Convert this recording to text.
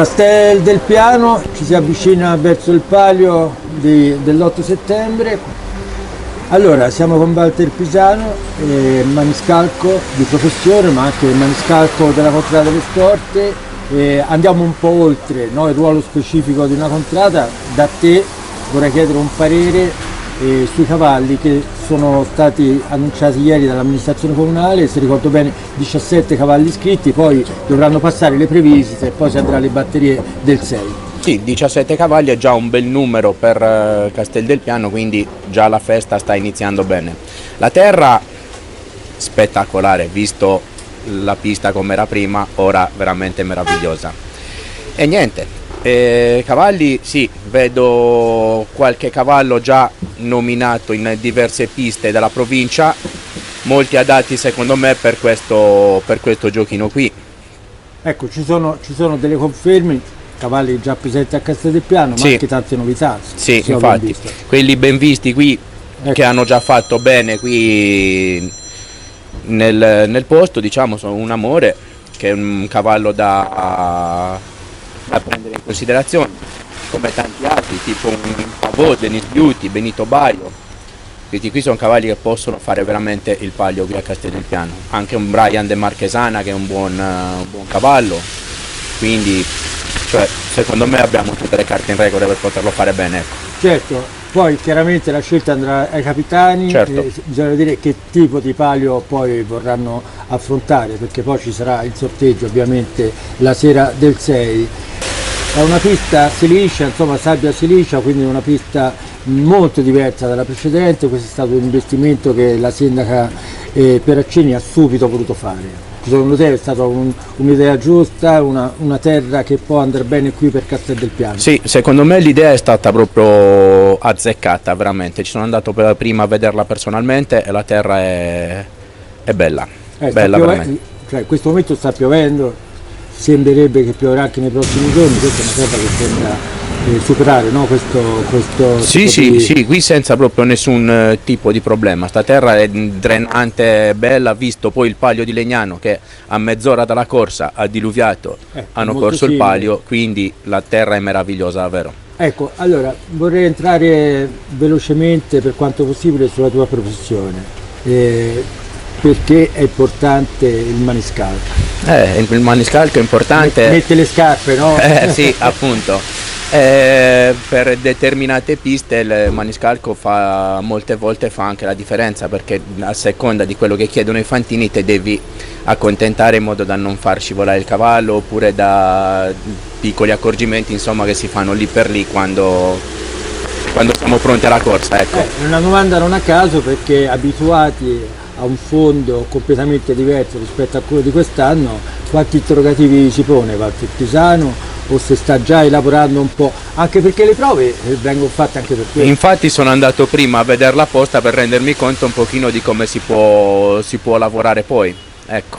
Castel del Piano, ci si avvicina verso il palio dell'8 settembre. Allora, siamo con Walter Pisano, maniscalco di professione, ma anche maniscalco della contrada delle Storte. Andiamo un po' oltre, no, il ruolo specifico di una contrada. Da te vorrei chiedere un parere sui cavalli che sono stati annunciati ieri dall'amministrazione comunale. Se ricordo bene, 17 cavalli iscritti, poi dovranno passare le previsite e poi si andrà alle batterie del 6. Sì, 17 cavalli è già un bel numero per Castel del Piano, quindi già la festa sta iniziando bene. La terra spettacolare, visto la pista come era prima, ora veramente meravigliosa. E niente, cavalli sì, vedo qualche cavallo già nominato in diverse piste della provincia, molti adatti secondo me per questo giochino qui. Ecco, ci sono delle conferme, cavalli già presenti a Castel del Piano, ma Sì. anche tante novità. Sì, se ho ben infatti, visto. quelli ben visti qui, Ecco. che hanno già fatto bene qui nel posto, diciamo, sono un amore, che è un cavallo da prendere in considerazione, come tanti altri, tipo un Pavot, Denis Beauty, Benito Baio. Questi qui sono cavalli che possono fare veramente il palio qui a Castel del Piano. Anche un Brian de Marchesana, che è un buon cavallo, quindi cioè, secondo me abbiamo tutte le carte in regola per poterlo fare bene, ecco. Certo, poi chiaramente la scelta andrà ai capitani, Certo. Bisogna vedere che tipo di palio poi vorranno affrontare, perché poi ci sarà il sorteggio ovviamente la sera del 6. È una pista silicia, insomma sabbia silicia, quindi una pista molto diversa dalla precedente. Questo è stato un investimento che la sindaca Peraccini ha subito voluto fare. Secondo te è stata un'idea giusta, una terra che può andare bene qui per Castel del Piano? Sì, secondo me l'idea è stata proprio azzeccata, veramente. Ci sono andato prima a vederla personalmente e la terra è bella, bella veramente. Cioè, in questo momento sta piovendo, sembrerebbe che pioverà anche nei prossimi giorni. Questa è una terra che sembra superare, no? questo Sì, tipo sì, di... sì, qui senza proprio nessun tipo di problema. Sta terra è drenante, bella, visto poi il palio di Legnano che a mezz'ora dalla corsa ha diluviato, hanno molto corso il simile. palio, quindi la terra è meravigliosa, davvero. Ecco, allora vorrei entrare velocemente per quanto possibile sulla tua professione, perché è importante il maniscalco. Il maniscalco è importante. Mette le scarpe, no? Sì, appunto. Per determinate piste il maniscalco molte volte fa anche la differenza, perché a seconda di quello che chiedono i fantini te devi accontentare in modo da non far scivolare il cavallo, oppure da piccoli accorgimenti insomma che si fanno lì per lì quando siamo pronti alla corsa, ecco. È una domanda non a caso, perché abituati a un fondo completamente diverso rispetto a quello di quest'anno, quanti interrogativi si pone Walter Pisano, o se sta già elaborando un po', anche perché le prove vengono fatte anche per questo. Infatti sono andato prima a vederla apposta per rendermi conto un pochino di come si può lavorare poi, ecco.